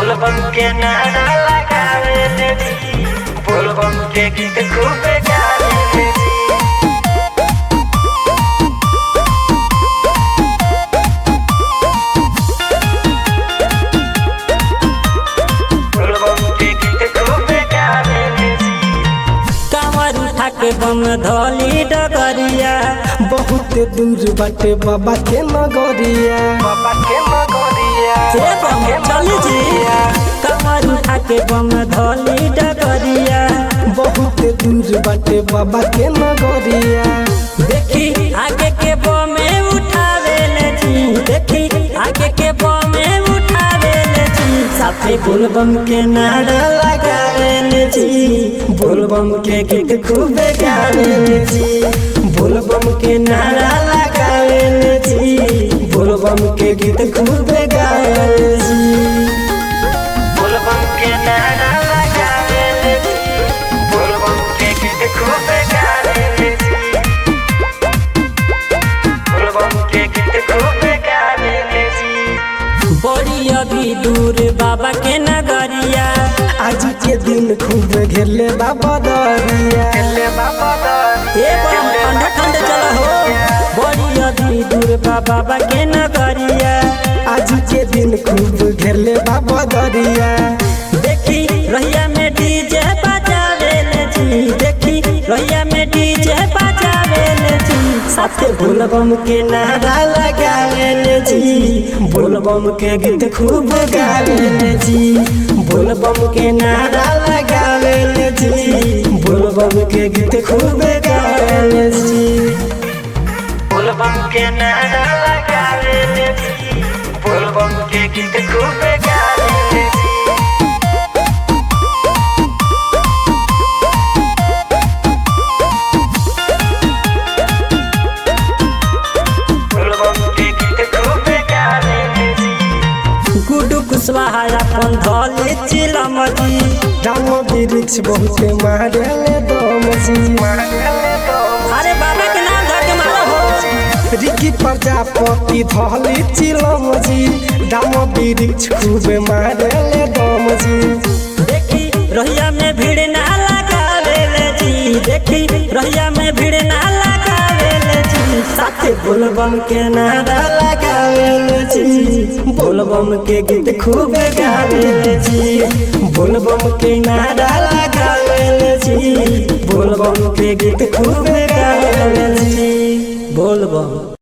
बोलबम के नारा लगावे जी, बोलबम के गीत खूब गावे जी। बोलबम के गीत खूब गावे जी। कांवर उठा के बम धोली डगरिया, बहुत दूर बाटे बाबा के नगरिया, बाबा के नगरिया, ए बम चली जी। कांवर उठा के बम धोली डगरिया, बहुत दूर बाटे बाबा के नगरिया। देखी आगे के बमे उठावे ले जी, देखी आगे के बमे उठावे ले जी। साथे बोलबम के नारा लगावे ले जी, बोलबम के गीत खूब गावे ले जी, बोलबम के नारा लगावे ले जी, बोलबम के गीत खूब गावे ले जी। बोलबम के नारा लगावे जी, बोलबम के गीत खूब गावे जी, बोलबम के गीत खूब गावे जी। बड़ी अभी दूर बाबा के नगरिया, आज के दिन खूब घेरले बाबा दरिया, ले बाबा दा ए बम ठंडा ठंडा चला हो। बड़ी अभी दूर बाबा के नगरिया, आज के दिन खूब घेरले बाबा दरिया। देखी रहिया में डीजे बजावे ले जी, देखी रहिया में डीजे बजावे ले जी। साथे बोलबम के नारा लगावे ले जी, बोलबम के गीत खूब गावे ले जी, बोलबम के नारा लगावे ले जी, बोलबम के गीत खूब गावे ले जी। बोलबम के नारा लगावे जी, बोलबम के गीत खूब गावे जी। बोलबम के गीत खूब गावे जी। गुड्डू कुशवाहा अपन धोली चिलम जी, राम वृक्ष बहुत मारेले दम जी, अरे बाबा के नाम धर के मारो हो। रिकी प्रजापति धली चिलम जी, राम वृक्ष खूब मारेले दम जी। देखी रहिया में भीड़ ना लगावे ले जी, देखी रहिया में भीड़ ना लगावे ले जी। साथे बोलबम के नारा लगावे ले जी, बोलबम के गीत खूब गावे ले जी, बोलबम के नारा लगावे ले जी, बोलबम के गीत खूब गावे ले जी। बोलबम